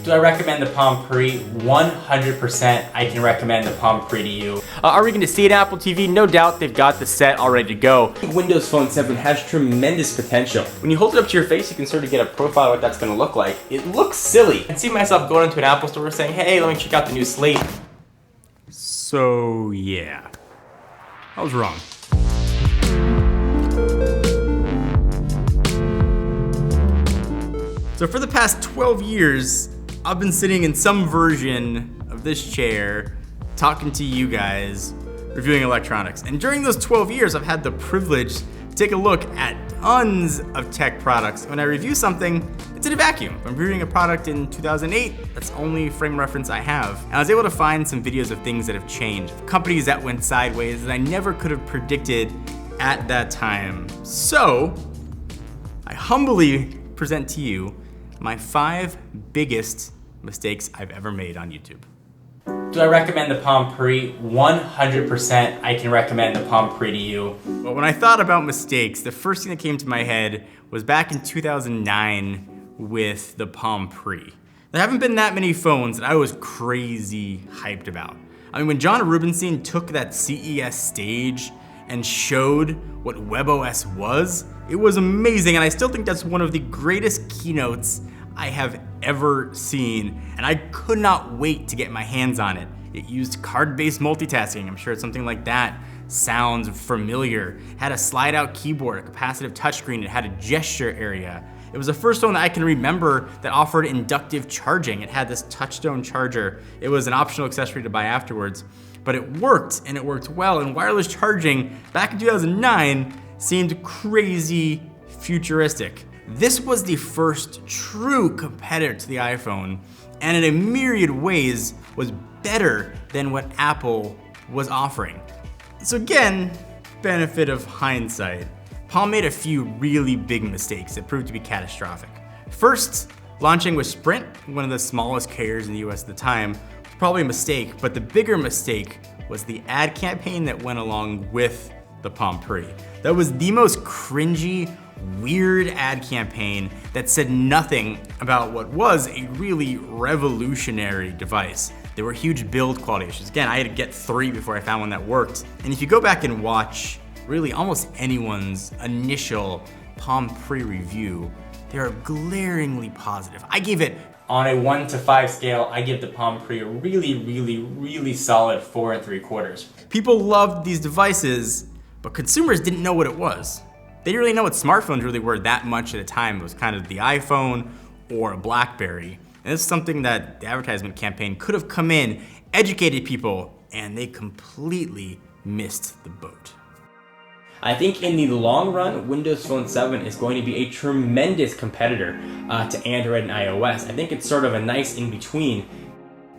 Do I recommend the Palm Pre? 100% I can recommend the Palm Pre to you. Are we going to see it on Apple TV? No doubt they've got the set all ready to go. Windows Phone 7 has tremendous potential. When you hold it up to your face, you can sort of get a profile of what that's going to look like. It looks silly. I can see myself going into an Apple store saying, hey, let me check out the new Slate. So yeah, I was wrong. So for the past 12 years, I've been sitting in some version of this chair, talking to you guys, reviewing electronics. And during those 12 years, I've had the privilege to take a look at tons of tech products. When I review something, it's in a vacuum. If I'm reviewing a product in 2008, that's the only frame reference I have. And I was able to find some videos of things that have changed, companies that went sideways that I never could have predicted at that time. So, I humbly present to you my 5 biggest mistakes I've ever made on YouTube. Do I recommend the Palm Pre? 100% I can recommend the Palm Pre to you. But when I thought about mistakes, the first thing that came to my head was back in 2009 with the Palm Pre. There haven't been that many phones that I was crazy hyped about. I mean, when John Rubinstein took that CES stage and showed what WebOS was, it was amazing, and I still think that's one of the greatest keynotes I have ever seen, and I could not wait to get my hands on it. It used card-based multitasking. I'm sure it's something like that sounds familiar. It had a slide-out keyboard, a capacitive touchscreen. It had a gesture area. It was the first one that I can remember that offered inductive charging. It had this touchstone charger. It was an optional accessory to buy afterwards, but it worked, and it worked well. And wireless charging back in 2009 seemed crazy futuristic. This was the first true competitor to the iPhone, and in a myriad ways was better than what Apple was offering. So again, benefit of hindsight. Palm made a few really big mistakes that proved to be catastrophic. First, launching with Sprint, one of the smallest carriers in the US at the time, was probably a mistake, but the bigger mistake was the ad campaign that went along with the Palm Pre. That was the most cringy, weird ad campaign that said nothing about what was a really revolutionary device. There were huge build quality issues. Again, I had to get 3 before I found one that worked. And if you go back and watch really almost anyone's initial Palm Pre review, they're glaringly positive. I gave it, on a 1 to 5 scale, I give the Palm Pre a really solid 4 3/4. People loved these devices, but consumers didn't know what it was. They didn't really know what smartphones really were that much at a time. It was kind of the iPhone or a BlackBerry. And this is something that the advertisement campaign could have come in, educated people, and they completely missed the boat. I think in the long run, Windows Phone 7 is going to be a tremendous competitor to Android and iOS. I think it's sort of a nice in-between.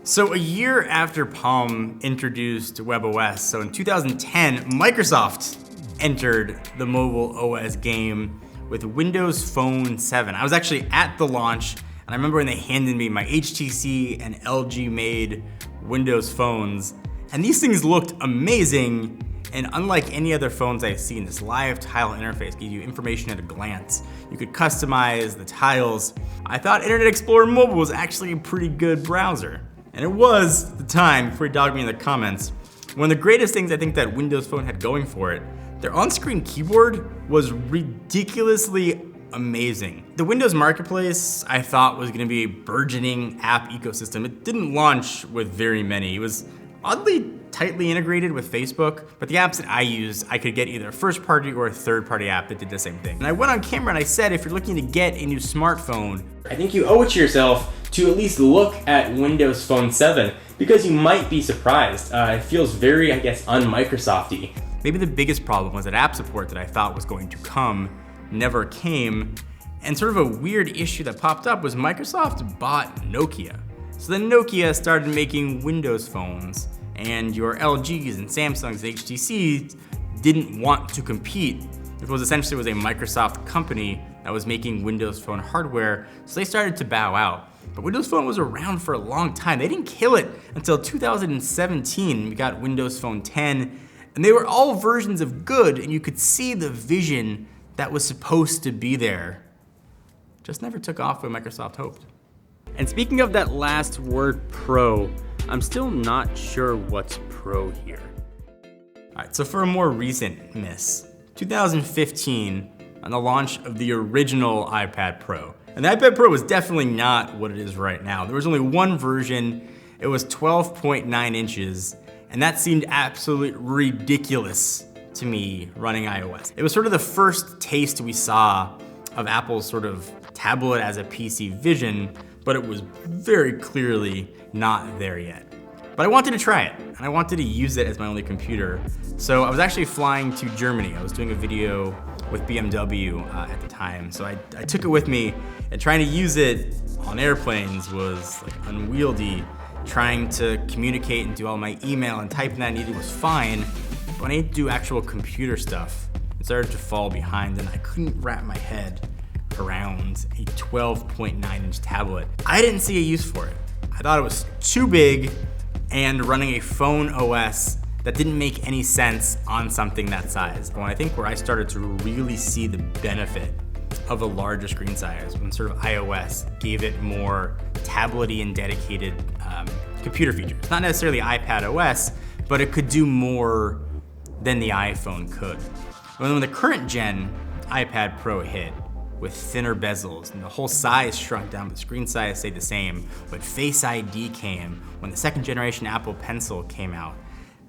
So a year after Palm introduced WebOS, so in 2010, Microsoft entered the mobile OS game with Windows Phone 7. I was actually at the launch, and I remember when they handed me my HTC and LG made Windows phones, and these things looked amazing. And unlike any other phones I've seen, this live tile interface gave you information at a glance. You could customize the tiles. I thought Internet Explorer Mobile was actually a pretty good browser. And it was at the time, before you dogged me in the comments. One of the greatest things I think that Windows Phone had going for it, their on-screen keyboard was ridiculously amazing. The Windows Marketplace, I thought, was gonna be a burgeoning app ecosystem. It didn't launch with very many. It was oddly tightly integrated with Facebook, but the apps that I used, I could get either a first-party or a third-party app that did the same thing. And I went on camera and I said, if you're looking to get a new smartphone, I think you owe it to yourself to at least look at Windows Phone 7 because you might be surprised. It feels very, I guess, un-Microsoft-y. Maybe the biggest problem was that app support that I thought was going to come never came. And sort of a weird issue that popped up was Microsoft bought Nokia. So then Nokia started making Windows phones, and your LGs and Samsungs and HTCs didn't want to compete. It was essentially was a Microsoft company that was making Windows Phone hardware, so they started to bow out. But Windows Phone was around for a long time. They didn't kill it until 2017. We got Windows Phone 10, and they were all versions of good, and you could see the vision that was supposed to be there. Just never took off what Microsoft hoped. And speaking of that last word, pro, I'm still not sure what's pro here. All right, so for a more recent miss, 2015, on the launch of the original iPad Pro. And the iPad Pro was definitely not what it is right now. There was only one version, it was 12.9 inches, and that seemed absolutely ridiculous to me running iOS. It was sort of the first taste we saw of Apple's sort of tablet as a PC vision, but it was very clearly not there yet. But I wanted to try it, and I wanted to use it as my only computer. So I was actually flying to Germany. I was doing a video with BMW at the time. So I took it with me, and trying to use it on airplanes was like unwieldy. Trying to communicate and do all my email and typing that I needed was fine, but when I need to do actual computer stuff, it started to fall behind, and I couldn't wrap my head around a 12.9 inch tablet. I didn't see a use for it. I thought it was too big, and running a phone OS that didn't make any sense on something that size. When I think where I started to really see the benefit of a larger screen size, when sort of iOS gave it more tablet-y and dedicated computer features. Not necessarily iPad OS, but it could do more than the iPhone could. When the current gen iPad Pro hit, with thinner bezels and the whole size shrunk down, but the screen size stayed the same, when Face ID came, when the second generation Apple Pencil came out,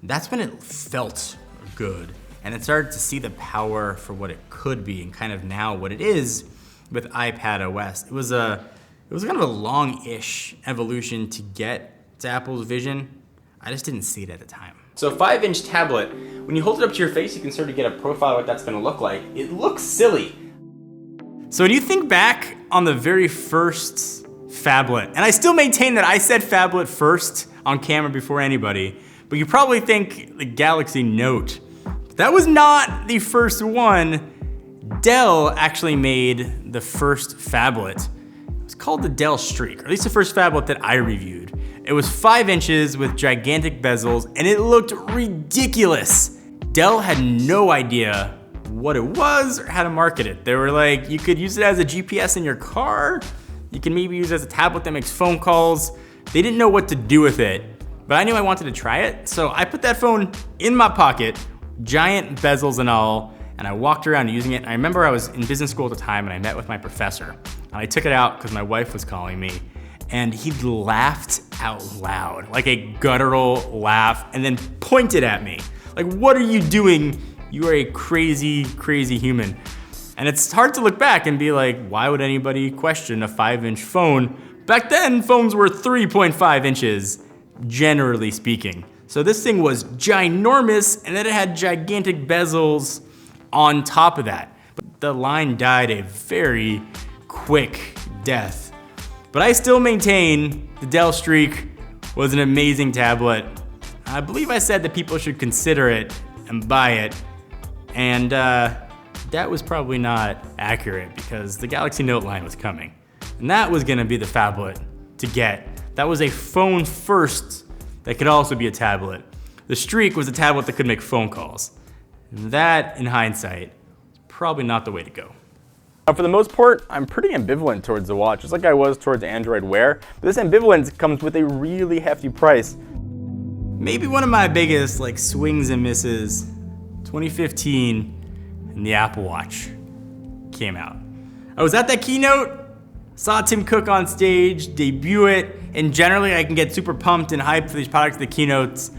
that's when it felt good. And it started to see the power for what it could be, and kind of now what it is with iPad OS. It was kind of a long-ish evolution to get to Apple's vision. I just didn't see it at the time. So a 5-inch tablet, when you hold it up to your face, you can sort of get a profile of what that's gonna look like. It looks silly. So when you think back on the very first phablet, and I still maintain that I said phablet first on camera before anybody, but you probably think the Galaxy Note. That was not the first one. Dell actually made the first phablet. It was called the Dell Streak, or at least the first phablet that I reviewed. It was 5 inches with gigantic bezels, and it looked ridiculous. Dell had no idea what it was or how to market it. They were like, you could use it as a GPS in your car. You can maybe use it as a tablet that makes phone calls. They didn't know what to do with it, but I knew I wanted to try it. So I put that phone in my pocket, giant bezels and all, and I walked around using it. I remember I was in business school at the time, and I met with my professor, and I took it out because my wife was calling me, and he laughed out loud, like a guttural laugh, and then pointed at me. Like, what are you doing? You are a crazy, crazy human. And it's hard to look back and be like, why would anybody question a 5-inch phone? Back then, phones were 3.5 inches, generally speaking. So this thing was ginormous, and then it had gigantic bezels on top of that. But the line died a very quick death. But I still maintain the Dell Streak was an amazing tablet. I believe I said that people should consider it and buy it. And that was probably not accurate, because the Galaxy Note line was coming. And that was gonna be the phablet to get. That was a phone first that could also be a tablet. The Streak was a tablet that could make phone calls. And that, in hindsight, is probably not the way to go. Now, for the most part, I'm pretty ambivalent towards the watch, just like I was towards Android Wear. But this ambivalence comes with a really hefty price. Maybe one of my biggest swings and misses, 2015, and the Apple Watch came out. I was at that keynote, saw Tim Cook on stage, debut it, and generally I can get super pumped and hyped for these products at the keynotes.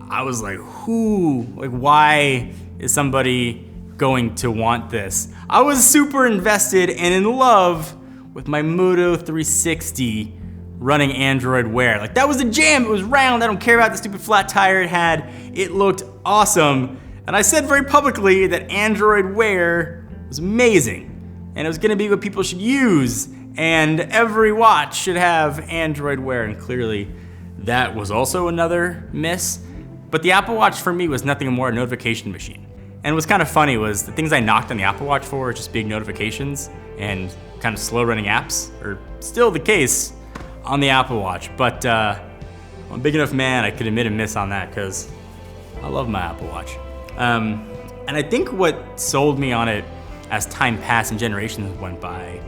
I was like, why is somebody going to want this? I was super invested and in love with my Moto 360 running Android Wear. That was a jam, it was round, I don't care about the stupid flat tire it had. It looked awesome. And I said very publicly that Android Wear was amazing, and it was gonna be what people should use, and every watch should have Android Wear, and clearly that was also another miss. But the Apple Watch for me was nothing more a notification machine. And what's kind of funny was the things I knocked on the Apple Watch for, just big notifications and kind of slow running apps, are still the case on the Apple Watch. But I'm a big enough man, I could admit a miss on that, because I love my Apple Watch. And I think what sold me on it as time passed and generations went by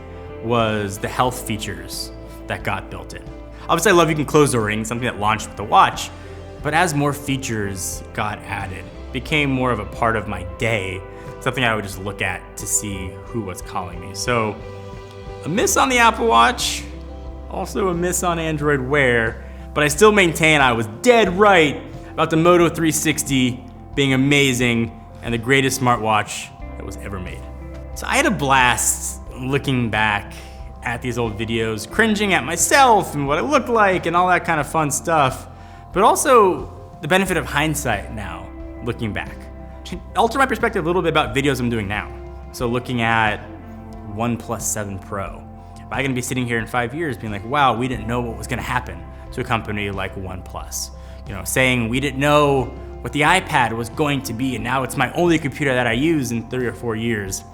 was the health features that got built in. Obviously, I love you can close the ring, something that launched with the watch, but as more features got added, it became more of a part of my day, something I would just look at to see who was calling me. So a miss on the Apple Watch, also a miss on Android Wear, but I still maintain I was dead right about the Moto 360 being amazing and the greatest smartwatch that was ever made. So I had a blast looking back at these old videos, cringing at myself and what it looked like and all that kind of fun stuff, but also the benefit of hindsight now, looking back. To alter my perspective a little bit about videos I'm doing now. So looking at OnePlus 7 Pro. Am I gonna be sitting here in 5 years being like, wow, we didn't know what was gonna happen to a company like OnePlus? Saying we didn't know what the iPad was going to be and now it's my only computer that I use in 3 or 4 years.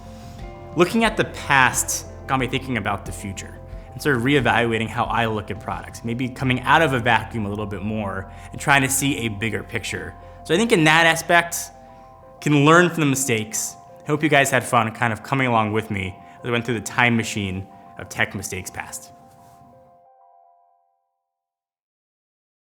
Looking at the past got me thinking about the future and sort of reevaluating how I look at products, maybe coming out of a vacuum a little bit more and trying to see a bigger picture. So I think in that aspect, can learn from the mistakes. I hope you guys had fun kind of coming along with me as I went through the time machine of tech mistakes past.